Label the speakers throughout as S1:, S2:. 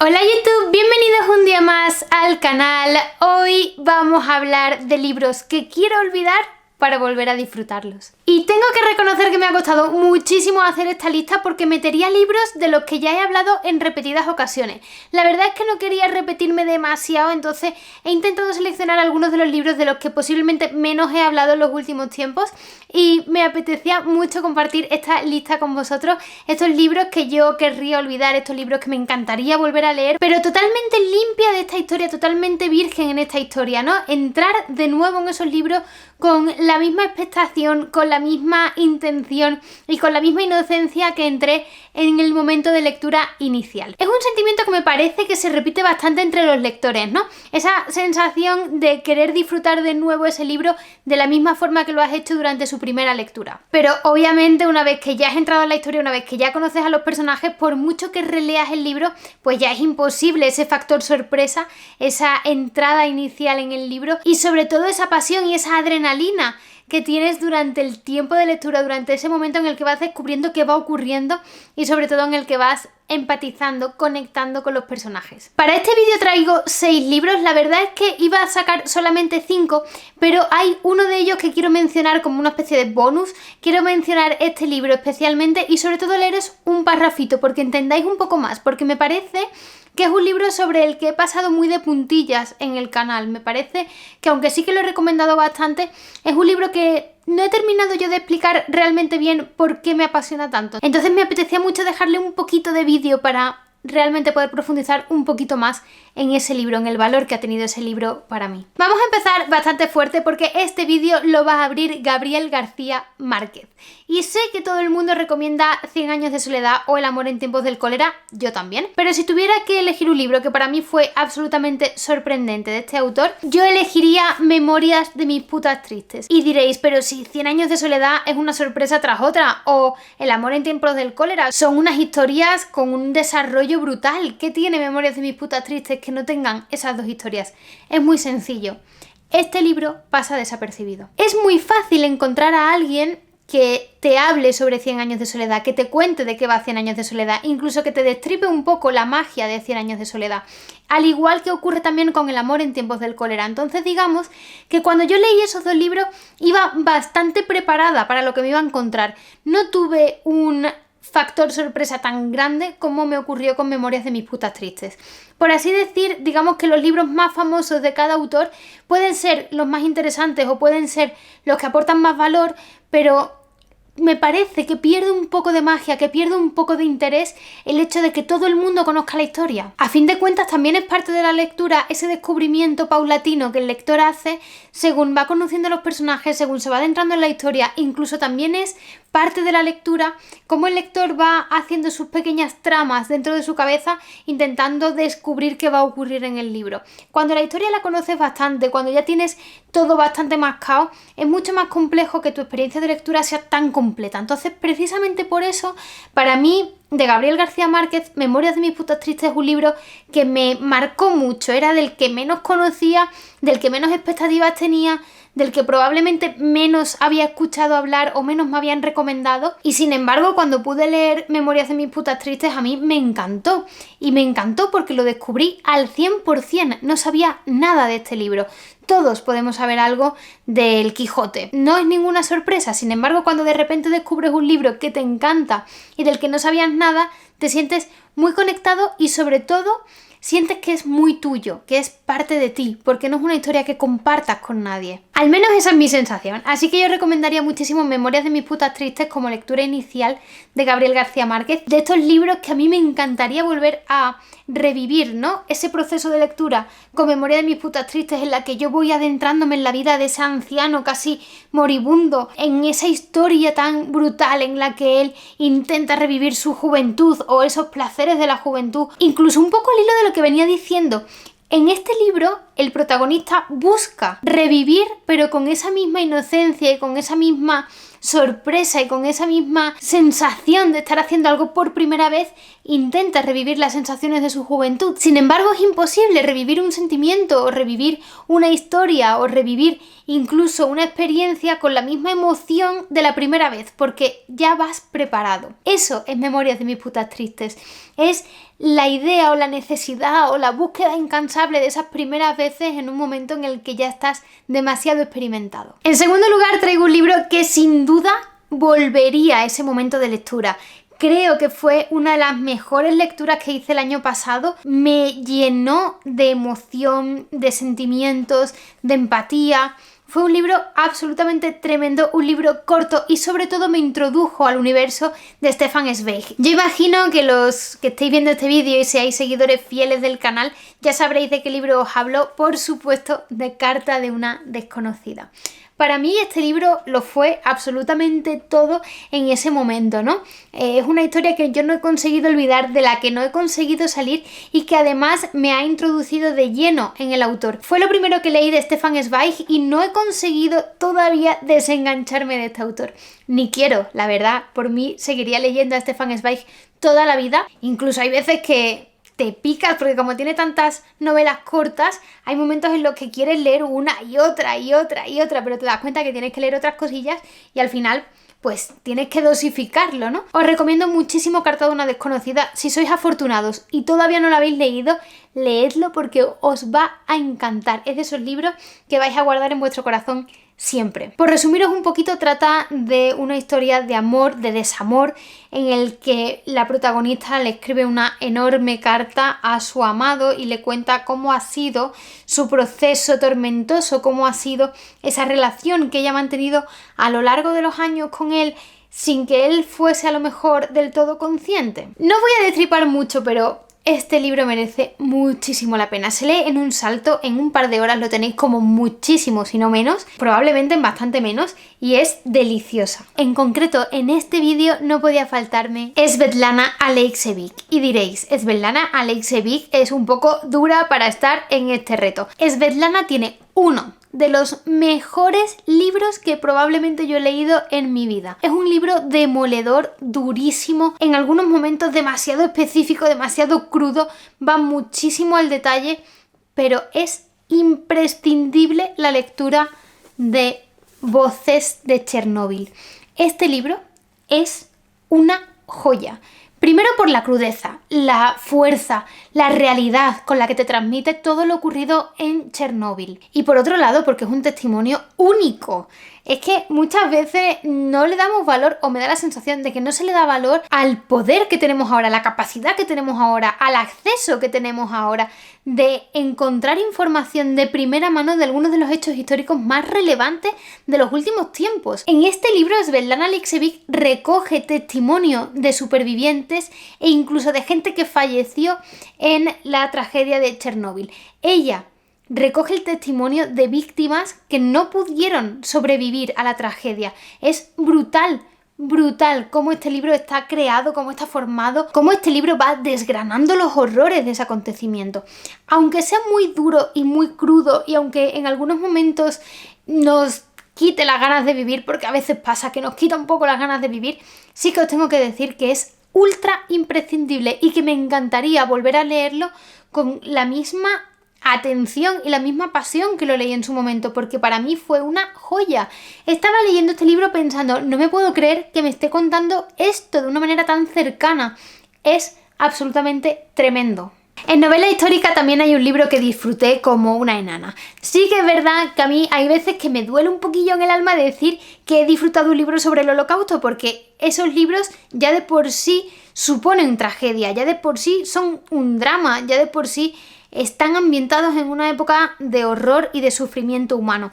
S1: Hola YouTube, bienvenidos un día más al canal. Hoy vamos a hablar de libros que quiero olvidar para volver a disfrutarlos. Y tengo que reconocer que me ha costado muchísimo hacer esta lista porque metería libros de los que ya he hablado en repetidas ocasiones. La verdad es que no quería repetirme demasiado, entonces he intentado seleccionar algunos de los libros de los que posiblemente menos he hablado en los últimos tiempos y me apetecía mucho compartir esta lista con vosotros, estos libros que yo querría olvidar, estos libros que me encantaría volver a leer, pero totalmente limpia de esta historia, totalmente virgen en esta historia, ¿no? Entrar de nuevo en esos libros con la misma expectación, con la misma intención y con la misma inocencia que entré en el momento de lectura inicial. Es un sentimiento que me parece que se repite bastante entre los lectores, ¿no? Esa sensación de querer disfrutar de nuevo ese libro de la misma forma que lo has hecho durante su primera lectura. Pero obviamente una vez que ya has entrado en la historia, una vez que ya conoces a los personajes, por mucho que releas el libro, pues ya es imposible ese factor sorpresa, esa entrada inicial en el libro y sobre todo esa pasión y esa adrenalina que tienes durante el tiempo de lectura, durante ese momento en el que vas descubriendo qué va ocurriendo y sobre todo en el que vas empatizando, conectando con los personajes. Para este vídeo traigo 6 libros, la verdad es que iba a sacar solamente 5, pero hay uno de ellos que quiero mencionar como una especie de bonus. Quiero mencionar este libro especialmente y sobre todo leeros un parrafito porque entendáis un poco más, porque me parece que es un libro sobre el que he pasado muy de puntillas en el canal. Me parece que, aunque sí que lo he recomendado bastante, es un libro que no he terminado yo de explicar realmente bien por qué me apasiona tanto. Entonces me apetecía mucho dejarle un poquito de vídeo para realmente poder profundizar un poquito más en ese libro, en el valor que ha tenido ese libro para mí. Vamos a empezar bastante fuerte porque este vídeo lo va a abrir Gabriel García Márquez. Y sé que todo el mundo recomienda 100 años de soledad o El amor en tiempos del cólera, yo también. Pero si tuviera que elegir un libro que para mí fue absolutamente sorprendente de este autor, yo elegiría Memorias de mis putas tristes. Y diréis, pero si 100 años de soledad es una sorpresa tras otra, o El amor en tiempos del cólera, son unas historias con un desarrollo brutal. ¿Qué tiene Memorias de mis putas tristes que no tengan esas dos historias? Es muy sencillo. Este libro pasa desapercibido. Es muy fácil encontrar a alguien que te hable sobre 100 años de soledad, que te cuente de qué va 100 años de soledad, incluso que te destripe un poco la magia de 100 años de soledad, al igual que ocurre también con El amor en tiempos del cólera. Entonces digamos que cuando yo leí esos dos libros iba bastante preparada para lo que me iba a encontrar. No tuve un factor sorpresa tan grande como me ocurrió con Memorias de mis putas tristes. Por así decir, digamos que los libros más famosos de cada autor pueden ser los más interesantes o pueden ser los que aportan más valor, pero me parece que pierde un poco de magia, que pierde un poco de interés el hecho de que todo el mundo conozca la historia. A fin de cuentas, también es parte de la lectura ese descubrimiento paulatino que el lector hace según va conociendo a los personajes, según se va adentrando en la historia. Incluso también es parte de la lectura cómo el lector va haciendo sus pequeñas tramas dentro de su cabeza intentando descubrir qué va a ocurrir en el libro. Cuando la historia la conoces bastante, cuando ya tienes todo bastante mascado, es mucho más complejo que tu experiencia de lectura sea tan completa. Entonces, precisamente por eso, para mí, de Gabriel García Márquez, Memorias de mis putas tristes es un libro que me marcó mucho. Era del que menos conocía, del que menos expectativas tenía, del que probablemente menos había escuchado hablar o menos me habían recomendado, y sin embargo cuando pude leer Memorias de mis putas tristes a mí me encantó, y me encantó porque lo descubrí al 100%, no sabía nada de este libro. Todos podemos saber algo del Quijote, no es ninguna sorpresa, sin embargo cuando de repente descubres un libro que te encanta y del que no sabías nada, te sientes muy conectado y sobre todo sientes que es muy tuyo, que es parte de ti, porque no es una historia que compartas con nadie. Al menos esa es mi sensación, así que yo recomendaría muchísimo Memorias de mis putas tristes como lectura inicial de Gabriel García Márquez, de estos libros que a mí me encantaría volver a revivir, ¿no? Ese proceso de lectura con Memorias de mis putas tristes en la que yo voy adentrándome en la vida de ese anciano casi moribundo, en esa historia tan brutal en la que él intenta revivir su juventud o esos placeres de la juventud, incluso un poco al hilo de lo que venía diciendo. En este libro el protagonista busca revivir, pero con esa misma inocencia y con esa misma sorpresa y con esa misma sensación de estar haciendo algo por primera vez, intenta revivir las sensaciones de su juventud. Sin embargo, es imposible revivir un sentimiento o revivir una historia o revivir incluso una experiencia con la misma emoción de la primera vez, porque ya vas preparado. Eso es Memorias de mis putas tristes. Es la idea o la necesidad o la búsqueda incansable de esas primeras veces en un momento en el que ya estás demasiado experimentado. En segundo lugar, traigo un libro que sin duda volvería a ese momento de lectura. Creo que fue una de las mejores lecturas que hice el año pasado. Me llenó de emoción, de sentimientos, de empatía. Fue un libro absolutamente tremendo, un libro corto y sobre todo me introdujo al universo de Stefan Zweig. Yo imagino que los que estéis viendo este vídeo y seáis seguidores fieles del canal ya sabréis de qué libro os hablo, por supuesto, de Carta de una desconocida. Para mí este libro lo fue absolutamente todo en ese momento, ¿no? Es una historia que yo no he conseguido olvidar, de la que no he conseguido salir y que además me ha introducido de lleno en el autor. Fue lo primero que leí de Stefan Zweig y no he conseguido todavía desengancharme de este autor. Ni quiero, la verdad, por mí seguiría leyendo a Stefan Zweig toda la vida. Incluso hay veces que te picas porque como tiene tantas novelas cortas, hay momentos en los que quieres leer una y otra y otra y otra, pero te das cuenta que tienes que leer otras cosillas y al final pues tienes que dosificarlo, ¿no? Os recomiendo muchísimo Carta de una desconocida. Si sois afortunados y todavía no lo habéis leído, leedlo porque os va a encantar. Es de esos libros que vais a guardar en vuestro corazón siempre. Por resumiros un poquito, trata de una historia de amor, de desamor, en el que la protagonista le escribe una enorme carta a su amado y le cuenta cómo ha sido su proceso tormentoso, cómo ha sido esa relación que ella ha mantenido a lo largo de los años con él sin que él fuese a lo mejor del todo consciente. No voy a destripar mucho, pero este libro merece muchísimo la pena. Se lee en un salto, en un par de horas lo tenéis como muchísimo, si no menos, probablemente en bastante menos, y es deliciosa. En concreto, en este vídeo no podía faltarme Svetlana Alexievich. Y diréis, Svetlana Alexievich es un poco dura para estar en este reto. Svetlana tiene uno de los mejores libros que probablemente yo he leído en mi vida. Es un libro demoledor, durísimo, en algunos momentos demasiado específico, demasiado crudo, va muchísimo al detalle, pero es imprescindible la lectura de Voces de Chernóbil. Este libro es una joya. Primero por la crudeza, la fuerza, la realidad con la que te transmite todo lo ocurrido en Chernóbil. Y por otro lado, porque es un testimonio único. Es que muchas veces no le damos valor, o me da la sensación de que no se le da valor al poder que tenemos ahora, a la capacidad que tenemos ahora, al acceso que tenemos ahora de encontrar información de primera mano de algunos de los hechos históricos más relevantes de los últimos tiempos. En este libro, Svetlana Alexievich recoge testimonio de supervivientes e incluso de gente que falleció en la tragedia de Chernóbil. Ella recoge el testimonio de víctimas que no pudieron sobrevivir a la tragedia. Es brutal, brutal cómo este libro está creado, cómo está formado, cómo este libro va desgranando los horrores de ese acontecimiento. Aunque sea muy duro y muy crudo y aunque en algunos momentos nos quite las ganas de vivir, porque a veces pasa que nos quita un poco las ganas de vivir, sí que os tengo que decir que es ultra imprescindible y que me encantaría volver a leerlo con la misma atención y la misma pasión que lo leí en su momento, porque para mí fue una joya. Estaba leyendo este libro pensando, no me puedo creer que me esté contando esto de una manera tan cercana. Es absolutamente tremendo. En novela histórica también hay un libro que disfruté como una enana. Sí que es verdad que a mí hay veces que me duele un poquillo en el alma decir que he disfrutado un libro sobre el Holocausto, porque esos libros ya de por sí suponen tragedia, ya de por sí son un drama, ya de por sí están ambientados en una época de horror y de sufrimiento humano.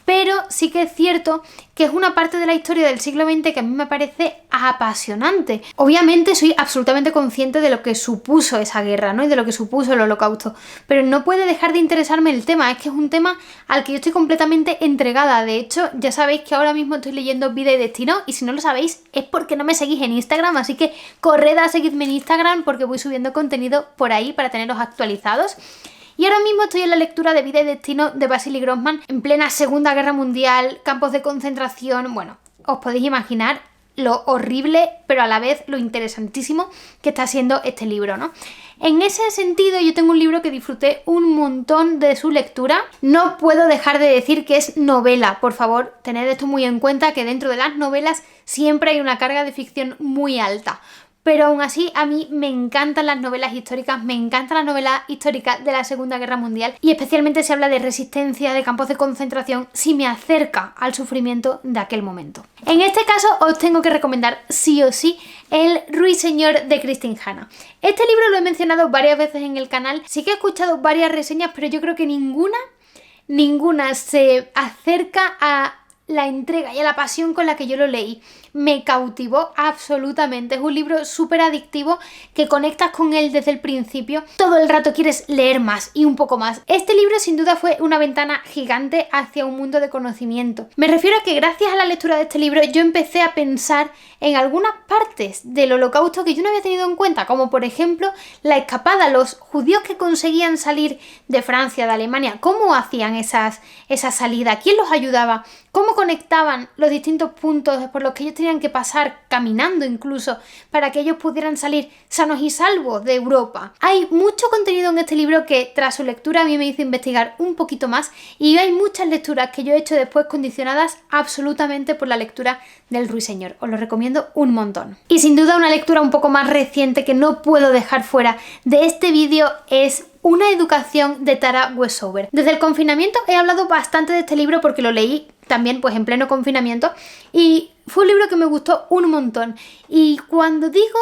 S1: Pero sí que es cierto que es una parte de la historia del siglo XX que a mí me parece apasionante. Obviamente soy absolutamente consciente de lo que supuso esa guerra, ¿no? Y de lo que supuso el Holocausto. Pero no puede dejar de interesarme el tema. Es que es un tema al que yo estoy completamente entregada. De hecho, ya sabéis que ahora mismo estoy leyendo Vida y Destino. Y si no lo sabéis es porque no me seguís en Instagram. Así que corred a seguirme en Instagram porque voy subiendo contenido por ahí para teneros actualizados. Y ahora mismo estoy en la lectura de Vida y Destino de Vasily Grossman, en plena Segunda Guerra Mundial, campos de concentración. Bueno, os podéis imaginar lo horrible, pero a la vez lo interesantísimo que está siendo este libro, ¿no? En ese sentido, yo tengo un libro que disfruté un montón de su lectura. No puedo dejar de decir que es novela. Por favor, tened esto muy en cuenta, que dentro de las novelas siempre hay una carga de ficción muy alta. pero aún así a mí me encantan las novelas históricas, me encantan las novelas históricas de la Segunda Guerra Mundial y especialmente se habla de resistencia, de campos de concentración, si me acerca al sufrimiento de aquel momento. En este caso os tengo que recomendar sí o sí El Ruiseñor de Christine Hanna. Este libro lo he mencionado varias veces en el canal, sí que he escuchado varias reseñas, pero yo creo que ninguna se acerca a la entrega y a la pasión con la que yo lo leí. Me cautivó absolutamente. Es un libro súper adictivo que conectas con él desde el principio. Todo el rato quieres leer más y un poco más. Este libro sin duda fue una ventana gigante hacia un mundo de conocimiento. Me refiero a que gracias a la lectura de este libro yo empecé a pensar en algunas partes del Holocausto que yo no había tenido en cuenta, como por ejemplo la escapada, los judíos que conseguían salir de Francia, de Alemania, cómo hacían esa salida, quién los ayudaba, cómo conectaban los distintos puntos por los que ellos tenían que pasar caminando incluso para que ellos pudieran salir sanos y salvos de Europa. Hay mucho contenido en este libro que tras su lectura a mí me hizo investigar un poquito más y hay muchas lecturas que yo he hecho después condicionadas absolutamente por la lectura del Ruiseñor. Os lo recomiendo un montón. Y sin duda una lectura un poco más reciente que no puedo dejar fuera de este vídeo es Una educación de Tara Westover. Desde el confinamiento he hablado bastante de este libro porque lo leí también pues en pleno confinamiento y fue un libro que me gustó un montón. Y cuando digo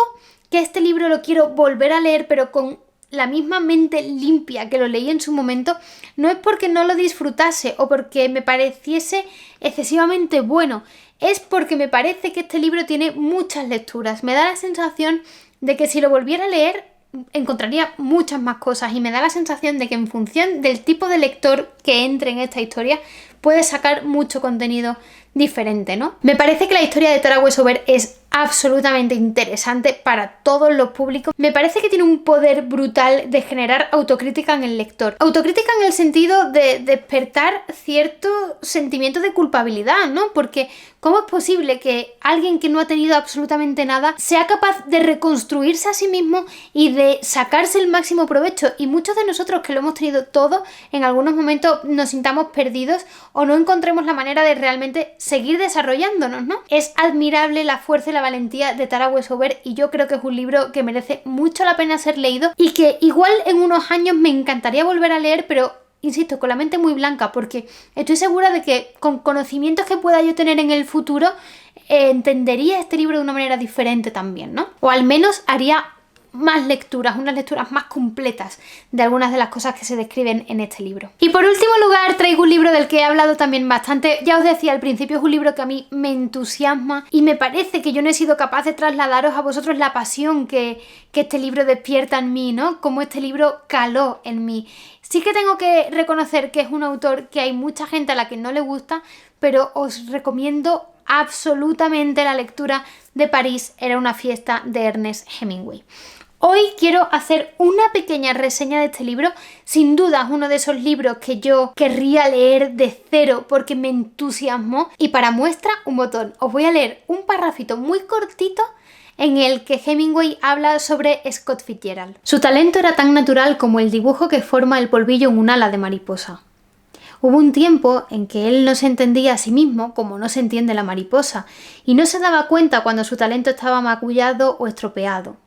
S1: que este libro lo quiero volver a leer pero con la misma mente limpia que lo leí en su momento, no es porque no lo disfrutase o porque me pareciese excesivamente bueno, es porque me parece que este libro tiene muchas lecturas. Me da la sensación de que si lo volviera a leer encontraría muchas más cosas y me da la sensación de que en función del tipo de lector que entre en esta historia puede sacar mucho contenido diferente, ¿no? Me parece que la historia de Tara Westover es absolutamente interesante para todos los públicos. Me parece que tiene un poder brutal de generar autocrítica en el lector. Autocrítica en el sentido de despertar cierto sentimiento de culpabilidad, ¿no? Porque ¿cómo es posible que alguien que no ha tenido absolutamente nada sea capaz de reconstruirse a sí mismo y de sacarse el máximo provecho? Y muchos de nosotros que lo hemos tenido todo, en algunos momentos nos sintamos perdidos o no encontremos la manera de realmente seguir desarrollándonos, ¿no? Es admirable la fuerza y la valentía de Tara Westover y yo creo que es un libro que merece mucho la pena ser leído y que igual en unos años me encantaría volver a leer, pero insisto, con la mente muy blanca, porque estoy segura de que con conocimientos que pueda yo tener en el futuro entendería este libro de una manera diferente también, ¿no? O al menos haría más lecturas, unas lecturas más completas de algunas de las cosas que se describen en este libro. Y por último lugar traigo un libro del que he hablado también bastante. Ya os decía al principio, es un libro que a mí me entusiasma y me parece que yo no he sido capaz de trasladaros a vosotros la pasión que este libro despierta en mí, ¿no? Cómo este libro caló en mí. Sí que tengo que reconocer que es un autor que hay mucha gente a la que no le gusta, pero os recomiendo absolutamente la lectura de París era una fiesta de Ernest Hemingway. Hoy quiero hacer una pequeña reseña de este libro. Sin duda es uno de esos libros que yo querría leer de cero porque me entusiasmó. Y para muestra, un botón. Os voy a leer un parrafito muy cortito en el que Hemingway habla sobre Scott Fitzgerald. Su talento era tan natural como el dibujo que forma el polvillo en un ala de mariposa. Hubo un tiempo en que él no se entendía a sí mismo como no se entiende la mariposa y no se daba cuenta cuando su talento estaba magullado o estropeado.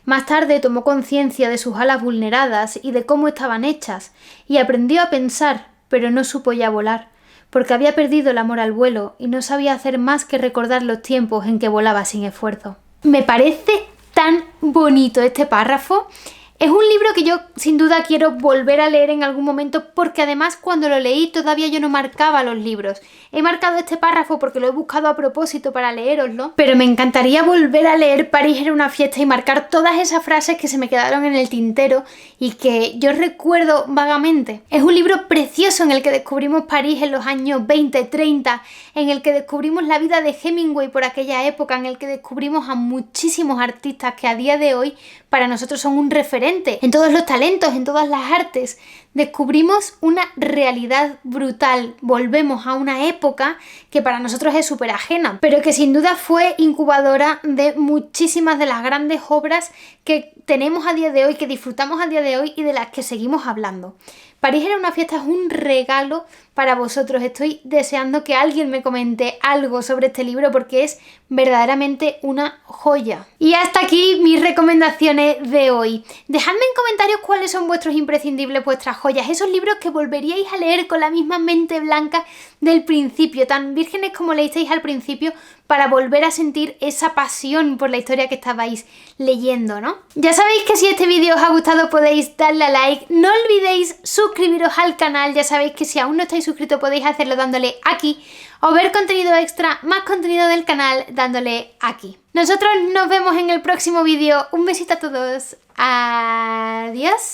S1: Más tarde tomó conciencia de sus alas vulneradas y de cómo estaban hechas, y aprendió a pensar, pero no supo ya volar, porque había perdido el amor al vuelo y no sabía hacer más que recordar los tiempos en que volaba sin esfuerzo. Me parece tan bonito este párrafo. Es un libro que yo sin duda quiero volver a leer en algún momento porque además cuando lo leí todavía yo no marcaba los libros. He marcado este párrafo porque lo he buscado a propósito para leéroslo, pero me encantaría volver a leer París era una fiesta y marcar todas esas frases que se me quedaron en el tintero y que yo recuerdo vagamente. Es un libro precioso en el que descubrimos París en los años 20, 30, en el que descubrimos la vida de Hemingway por aquella época, en el que descubrimos a muchísimos artistas que a día de hoy para nosotros son un referente en todos los talentos, en todas las artes. Descubrimos una realidad brutal, volvemos a una época que para nosotros es súper ajena, pero que sin duda fue incubadora de muchísimas de las grandes obras que tenemos a día de hoy, que disfrutamos a día de hoy y de las que seguimos hablando. París era una fiesta es un regalo para vosotros. Estoy deseando que alguien me comente algo sobre este libro porque es verdaderamente una joya. Y hasta aquí mis recomendaciones de hoy. Dejadme en comentarios cuáles son vuestros imprescindibles, vuestras joyas, esos libros que volveríais a leer con la misma mente blanca del principio, tan vírgenes como leísteis al principio, para volver a sentir esa pasión por la historia que estabais leyendo, ¿no? Ya sabéis que si este vídeo os ha gustado podéis darle a like, no olvidéis suscribiros al canal, ya sabéis que si aún no estáis suscritos podéis hacerlo dándole aquí, o ver contenido extra, más contenido del canal dándole aquí. Nosotros nos vemos en el próximo vídeo, un besito a todos, adiós.